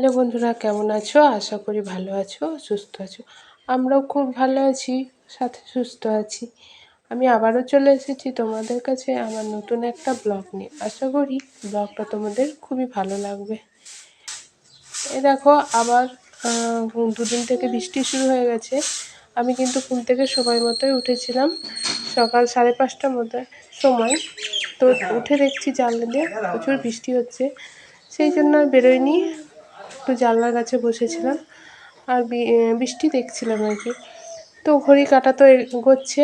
Hello বন্ধুরা, কেমন আছো? আশা করি ভালো আছো, সুস্থ আছো। আমরাও খুব ভালো আছি, সাথে সুস্থ আছি। আমি আবারও চলে এসেছি তোমাদের কাছে আমার নতুন একটা ব্লগ নিয়ে। আশা করি ব্লগটা তোমাদের খুবই ভালো লাগবে। এই দেখো আবার দুদিন থেকে বৃষ্টি শুরু হয়ে গেছে। আমি কিন্তু ঘুম থেকে সময় মতোই উঠেছিলাম, সকাল 5:30টার মতো সময়। তো উঠে দেখছি জানলা দিয়ে প্রচুর বৃষ্টি হচ্ছে, সেই জন্য আর বেরোয়নি। একটু জানলার কাছে বসেছিলাম আর বৃষ্টি দেখছিলাম আর কি। তো ঘড়ি কাটা তো এগোচ্ছে,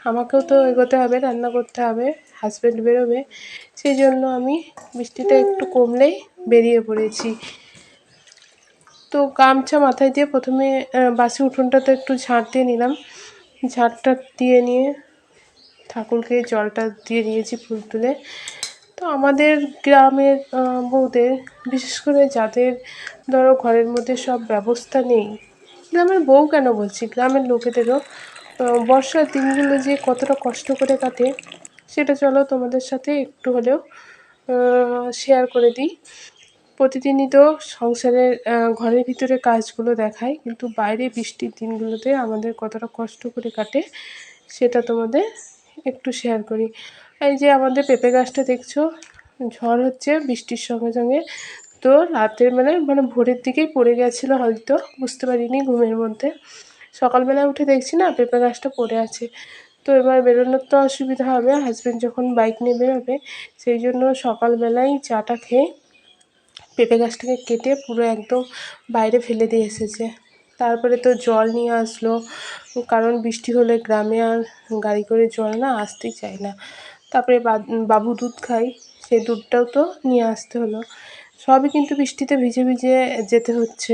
আমাকেও তো এগোতে হবে, রান্না করতে হবে, হাজব্যান্ড বেরোবে। সেই জন্য আমি বৃষ্টিটা একটু কমলেই বেরিয়ে পড়েছি। তো গামছা মাথায় দিয়ে প্রথমে বাসি উঠোনটাতে একটু ঝাঁট দিয়ে নিলাম। ঝাঁটটা দিয়ে নিয়ে ঠাকুরকে জলটা দিয়ে নিয়েছি ফুল তুলে। তো আমাদের গ্রামের বউদের, বিশেষ করে যাদের ধরো ঘরের মধ্যে সব ব্যবস্থা নেই, গ্রামের বউ কেন বলছি, গ্রামের লোকেদেরও বর্ষার দিনগুলো যে কতটা কষ্ট করে কাটে সেটা চলো তোমাদের সাথে একটু হলেও শেয়ার করে দিই। প্রতিদিনই তো সংসারের ঘরের ভিতরে কাজগুলো দেখায়, কিন্তু বাইরে বৃষ্টির দিনগুলোতে আমাদের কতটা কষ্ট করে কাটে সেটা তোমাদের একটু শেয়ার করি। এই যে আমাদের পেঁপে গাছটা দেখছো, ঝড় হচ্ছে বৃষ্টির সঙ্গে সঙ্গে। তো রাতের বেলায় মানে ভোরের দিকেই পড়ে গেছিলো, হয়তো বুঝতে পারিনি ঘুমের মধ্যে। সকালবেলায় উঠে দেখছি না পেঁপে গাছটা পড়ে আছে। তো এবার বেরোনোর তো অসুবিধা হবে, হাজব্যান্ড যখন বাইক নিয়ে বেরোবে, সেই জন্য সকালবেলায় চাটা খেয়ে পেঁপে গাছটাকে কেটে পুরো একদম বাইরে ফেলে দিয়ে এসেছে। তারপরে তো জল নিয়ে আসলো, কারণ বৃষ্টি হলে গ্রামে আর গাড়ি করে জল না আসতেই চায় না। তারপরে বাবু দুধ খায়, সেই দুধটাও তো নিয়ে আসতে হলো। সবই কিন্তু বৃষ্টিতে ভিজে ভিজে যেতে হচ্ছে।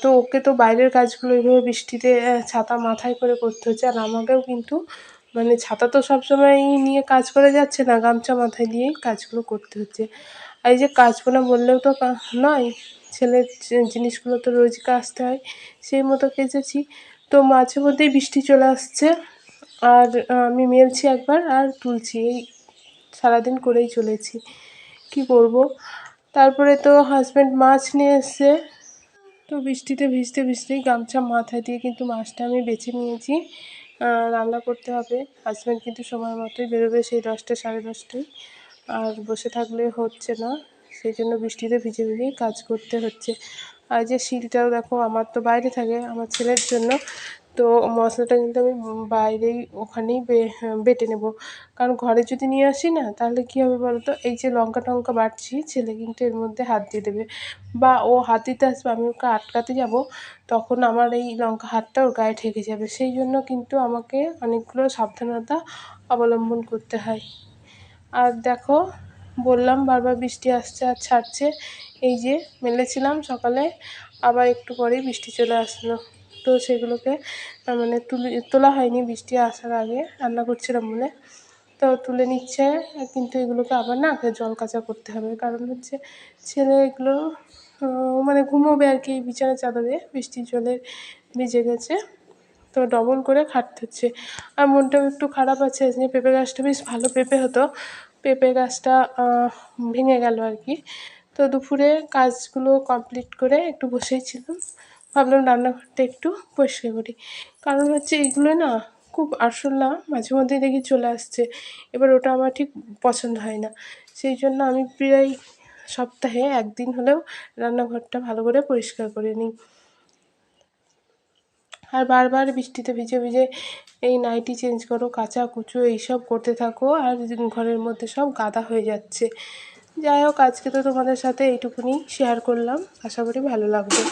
তো ওকে তো বাইরের কাজগুলো এইভাবে বৃষ্টিতে ছাতা মাথায় করে করতে হচ্ছে, আর আমাকেও কিন্তু মানে ছাতা তো সবসময় নিয়ে কাজ করে যাচ্ছে না, গামছা মাথায় দিয়েই কাজগুলো করতে হচ্ছে। আর এই যে কাচবো না বললেও তো নয়, ছেলের জিনিসগুলো তো রোজ কাচতে হয়, সেই মতো কেচেছি। তো মাঝে মধ্যেই বৃষ্টি চলে আসছে, আর আমি মেলছি একবার আর তুলছি, এই সারাদিন করেই চলেছি। কি করব। তারপরে তো হাজব্যান্ড মাছ নিয়ে এসছে। তো বৃষ্টিতে ভিজতে ভিজতেই গামছা মাথায় দিয়ে কিন্তু মাছটা আমি বেছে নিয়েছি, রান্না করতে হবে। হাজব্যান্ড কিন্তু সময় মতোই বেরোবে, সেই 10টা 10:30টায়। আর বসে থাকলে হচ্ছে না, সেই জন্য বৃষ্টিতে ভিজে ভিজেই কাজ করতে হচ্ছে। আর যে শিলটাও দেখো, আমার তো বাইরে থাকে আমার ছেলের জন্য। তো মশলাটা কিন্তু আমি বাইরেই ওখানেই বেটে নেব, কারণ ঘরে যদি নিয়ে আসি না তাহলে কী হবে বলো তো, এই যে লঙ্কা টঙ্কা বাটছি ছেলে কিন্তু এর মধ্যে হাত দিয়ে দেবে, বা ও হাত দিতে আসবে, আমি ওকে আটকাতে যাব, তখন আমার এই লঙ্কা হাতটা ওর গায়ে ঠেকে যাবে। সেই জন্য কিন্তু আমাকে অনেকগুলো সাবধানতা অবলম্বন করতে হয়। আর দেখো, বললাম বারবার বৃষ্টি আসছে আর ছাড়ছে। এই যে মেলেছিলাম সকালে, আবার একটু পরেই বৃষ্টি চলে আসলো। তো সেগুলোকে মানে তোলা হয়নি বৃষ্টি আসার আগে, রান্না করছিলাম বলে। তো তুলে নিচ্ছে, কিন্তু এগুলোকে আবার না জল কাচা করতে হবে, কারণ হচ্ছে ছেলে এগুলো মানে ঘুমোবে আর কি বিছানার চাদরে, বৃষ্টির জলে ভিজে গেছে। তো ডবল করে খাটতে হচ্ছে। আর মনটাও একটু খারাপ আছে, যে পেঁপে গাছটা বেশ ভালো পেঁপে হতো, পেঁপে গাছটা ভেঙে গেল আর কি। তো দুপুরে কাজগুলো কমপ্লিট করে একটু বসেই ছিলাম, ভাবলাম রান্নাঘরটা একটু পরিষ্কার করি, কারণ হচ্ছে এগুলো না খুব আরশোলা মাঝে মধ্যেই দেখি চলে আসছে। এবার ওটা আমার ঠিক পছন্দ হয় না, সেই জন্য আমি প্রায় সপ্তাহে একদিন হলেও রান্নাঘরটা ভালো করে পরিষ্কার করে নিই। আর বারবার বৃষ্টিতে ভিজে ভিজে এই নাইটি চেঞ্জ করো, কাচা কুচো এইসব করতে থাকো, আর ঘরের মধ্যে সব গাদা হয়ে যাচ্ছে। যাই হোক, আজকে তো তোমাদের সাথে এইটুকুনি শেয়ার করলাম, আশা করি ভালো লাগবে।